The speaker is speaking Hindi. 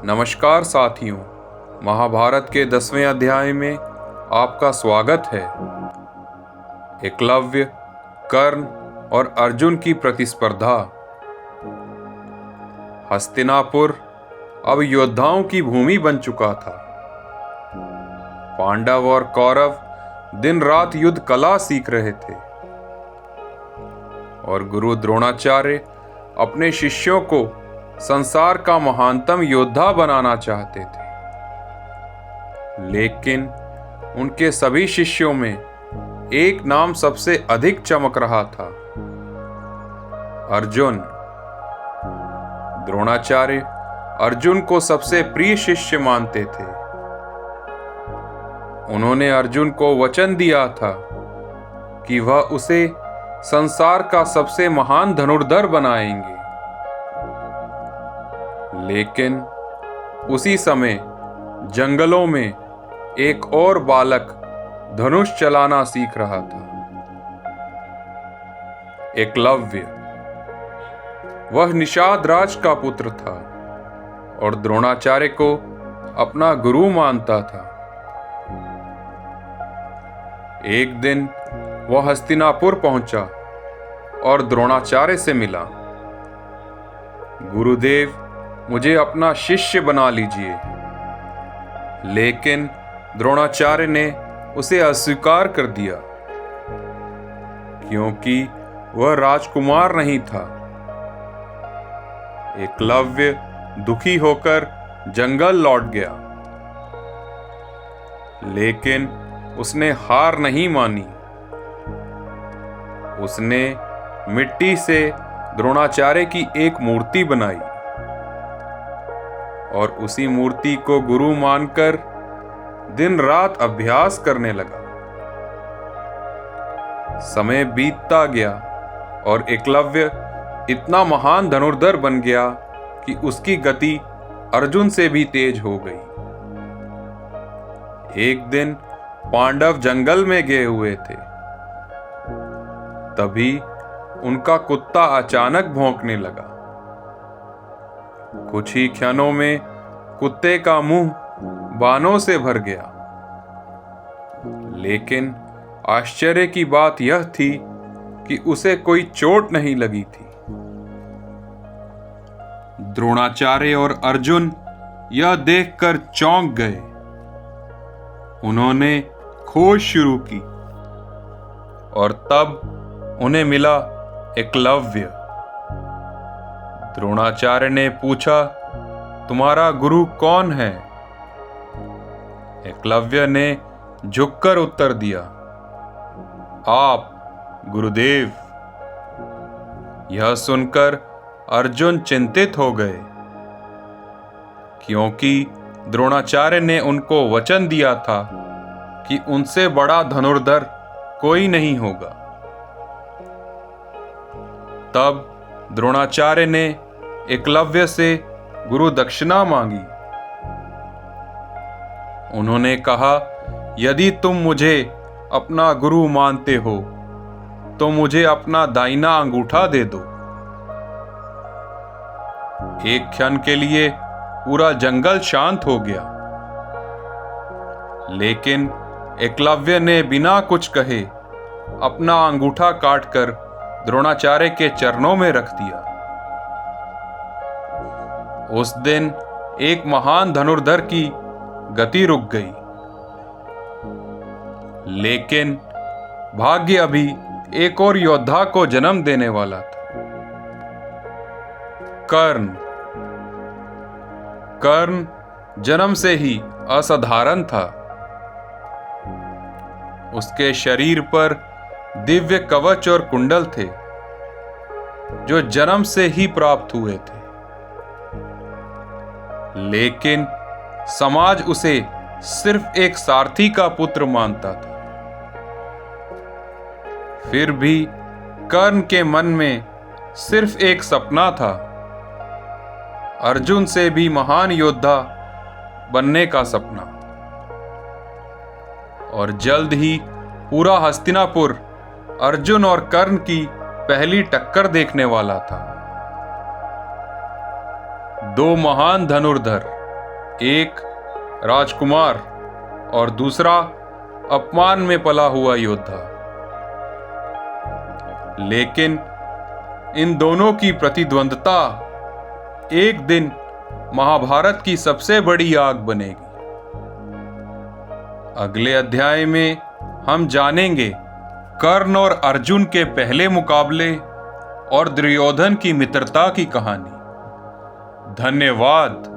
नमस्कार साथियों, महाभारत के 10वें अध्याय में आपका स्वागत है। एकलव्य, कर्ण और अर्जुन की प्रतिस्पर्धा। हस्तिनापुर अब योद्धाओं की भूमि बन चुका था। पांडव और कौरव दिन रात युद्ध कला सीख रहे थे और गुरु द्रोणाचार्य अपने शिष्यों को संसार का महानतम योद्धा बनाना चाहते थे। लेकिन उनके सभी शिष्यों में एक नाम सबसे अधिक चमक रहा था, अर्जुन। द्रोणाचार्य अर्जुन को सबसे प्रिय शिष्य मानते थे। उन्होंने अर्जुन को वचन दिया था कि वह उसे संसार का सबसे महान धनुर्धर बनाएंगे। लेकिन उसी समय जंगलों में एक और बालक धनुष चलाना सीख रहा था, एकलव्य। वह निषाद राज का पुत्र था और द्रोणाचार्य को अपना गुरु मानता था। एक दिन वह हस्तिनापुर पहुंचा और द्रोणाचार्य से मिला। गुरुदेव, मुझे अपना शिष्य बना लीजिए। लेकिन द्रोणाचार्य ने उसे अस्वीकार कर दिया, क्योंकि वह राजकुमार नहीं था। एकलव्य दुखी होकर जंगल लौट गया, लेकिन उसने हार नहीं मानी। उसने मिट्टी से द्रोणाचार्य की एक मूर्ति बनाई और उसी मूर्ति को गुरु मानकर दिन रात अभ्यास करने लगा। समय बीतता गया और एकलव्य इतना महान धनुर्धर बन गया कि उसकी गति अर्जुन से भी तेज हो गई। एक दिन पांडव जंगल में गए हुए थे। तभी उनका कुत्ता अचानक भौंकने लगा। कुछ ही क्षणों में कुत्ते का मुंह बानों से भर गया। लेकिन आश्चर्य की बात यह थी कि उसे कोई चोट नहीं लगी थी। द्रोणाचार्य और अर्जुन यह देखकर चौंक गए। उन्होंने खोज शुरू की और तब उन्हें मिला एकलव्य। द्रोणाचार्य ने पूछा, तुम्हारा गुरु कौन है? एकलव्य ने झुककर उत्तर दिया, आप गुरुदेव। यह सुनकर अर्जुन चिंतित हो गए, क्योंकि द्रोणाचार्य ने उनको वचन दिया था कि उनसे बड़ा धनुर्धर कोई नहीं होगा। तब द्रोणाचार्य ने एकलव्य से गुरु दक्षिणा मांगी। उन्होंने कहा, यदि तुम मुझे अपना गुरु मानते हो तो मुझे अपना दाहिना अंगूठा दे दो। एक क्षण के लिए पूरा जंगल शांत हो गया, लेकिन एकलव्य ने बिना कुछ कहे अपना अंगूठा काटकर द्रोणाचार्य के चरणों में रख दिया। उस दिन एक महान धनुर्धर की गति रुक गई, लेकिन भाग्य अभी एक और योद्धा को जन्म देने वाला था, कर्ण। कर्ण जन्म से ही असाधारण था। उसके शरीर पर दिव्य कवच और कुंडल थे, जो जन्म से ही प्राप्त हुए थे। लेकिन समाज उसे सिर्फ एक सारथी का पुत्र मानता था। फिर भी कर्ण के मन में सिर्फ एक सपना था, अर्जुन से भी महान योद्धा बनने का सपना। और जल्द ही पूरा हस्तिनापुर अर्जुन और कर्ण की पहली टक्कर देखने वाला था। दो महान धनुर्धर एक राजकुमार और दूसरा अपमान में पला हुआ योद्धा। लेकिन इन दोनों की प्रतिद्वंदता एक दिन महाभारत की सबसे बड़ी आग बनेगी। अगले अध्याय में हम जानेंगे कर्ण और अर्जुन के पहले मुकाबले और दुर्योधन की मित्रता की कहानी। धन्यवाद।